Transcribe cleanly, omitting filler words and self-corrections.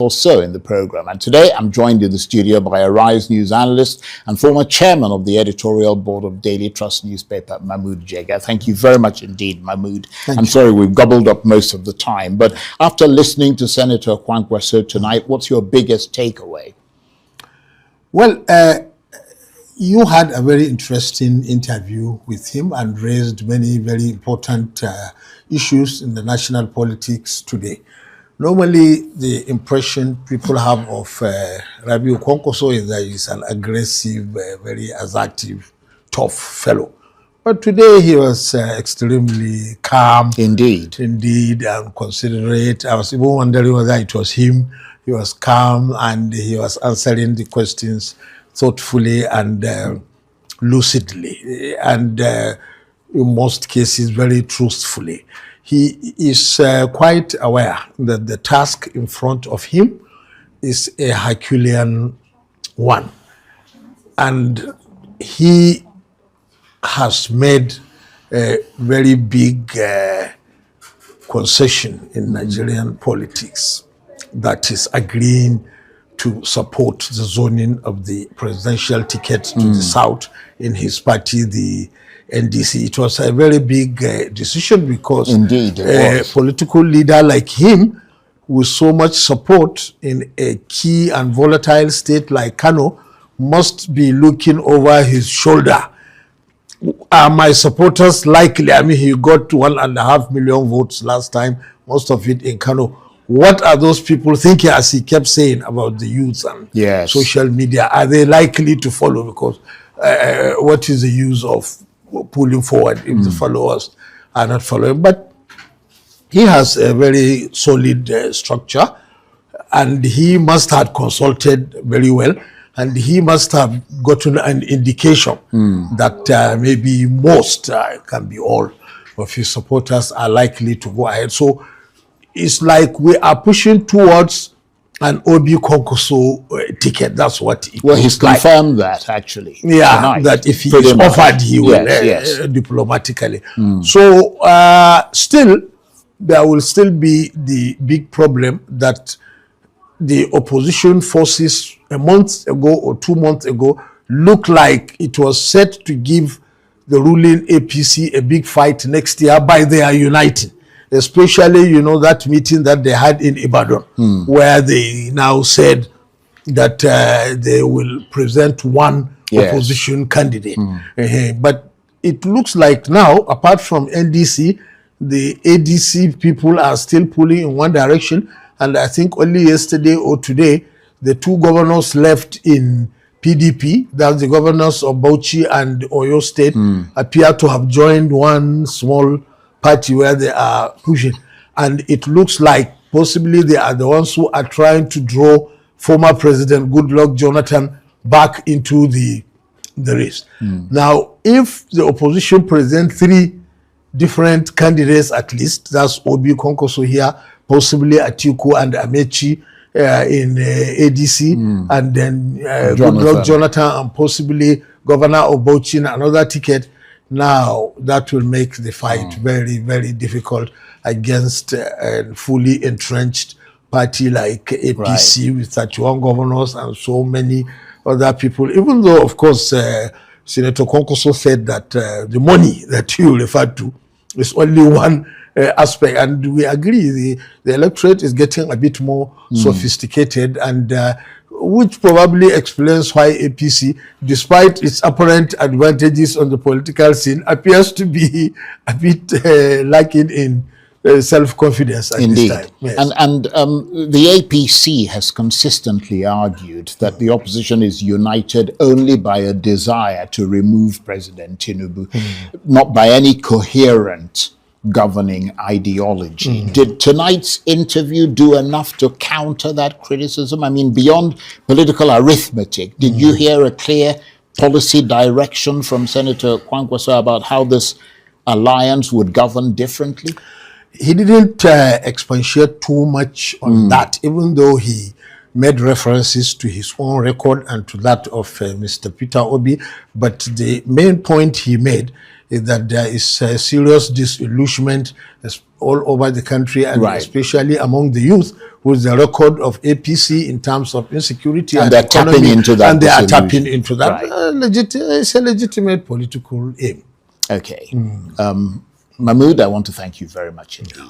or so in the program. And today I'm joined in the studio by Arise News analyst and former chairman of the editorial board of Daily Trust newspaper, Mahmud Jega. Thank you very much indeed, Mahmud. I'm sorry we've gobbled up most of the time, but after listening to Senator Kwankwaso tonight, what's your biggest takeaway? Well, you had a very interesting interview with him and raised many very important issues in the national politics today. Normally, the impression people have of Rabiu Kwankwaso is that he's an aggressive, very assertive, tough fellow. But today he was extremely calm. Indeed, and considerate. I was even wondering whether it was him. He was calm and he was answering the questions thoughtfully and lucidly, and in most cases very truthfully. He is quite aware that the task in front of him is a Herculean one, and he has made a very big concession in Nigerian politics, that is agreeing to support the zoning of the presidential ticket to the south in his party, the NDC. It was a very big decision because indeed, a political leader like him with so much support in a key and volatile state like Kano must be looking over his shoulder. Are my supporters likely? I mean, he got 1.5 million votes last time, most of it in Kano. What are those people thinking, as he kept saying, about the youth and social media? Are they likely to follow? Because what is the use of pulling forward if the followers are not following? But he has a very solid structure, and he must have consulted very well, and he must have gotten an indication that maybe most, can be all, of his supporters are likely to go ahead. So it's like we are pushing towards an Obi Kwankwaso ticket. That's what it well, he's confirmed like. That actually. Yeah, tonight. that if he is offered, he will diplomatically. So still, there will still be the big problem that the opposition forces a month ago or 2 months ago looked like it was set to give the ruling APC a big fight next year by their uniting. Especially, you know, that meeting that they had in Ibadan, where they now said that they will present one opposition candidate. But it looks like now, apart from NDC, the ADC people are still pulling in one direction. And I think only yesterday or today, the two governors left in PDP, that's the governors of Bauchi and Oyo State, appear to have joined one small party where they are pushing, and it looks like possibly they are the ones who are trying to draw former President Goodluck Jonathan back into the race. Now, if the opposition present 3 different candidates, at least, that's Obi Kwankwaso here, possibly Atiku and Amechi in ADC, and then Goodluck Jonathan and possibly Governor of Bauchi in another ticket. Now, that will make the fight very, very difficult against a fully entrenched party like APC with 31 governors and so many other people. Even though, of course, Senator Kwankwaso said that the money that you referred to is only one aspect. And we agree, the electorate is getting a bit more sophisticated, and which probably explains why APC, despite its apparent advantages on the political scene, appears to be a bit lacking in self-confidence at this time. Yes. And the APC has consistently argued that the opposition is united only by a desire to remove President Tinubu, not by any coherent governing ideology. Did tonight's interview do enough to counter that criticism? I mean, beyond political arithmetic, did you hear a clear policy direction from Senator Kwankwaso about how this alliance would govern differently? He didn't expatiate too much on that, even though he made references to his own record and to that of Mr. Peter Obi. But the main point he made is that there is serious disillusionment all over the country, and especially among the youth, with the record of APC in terms of insecurity and they're economy, tapping into that. And they are tapping into that. Right. It's a legitimate political aim. Okay. Mahmud, I want to thank you very much indeed.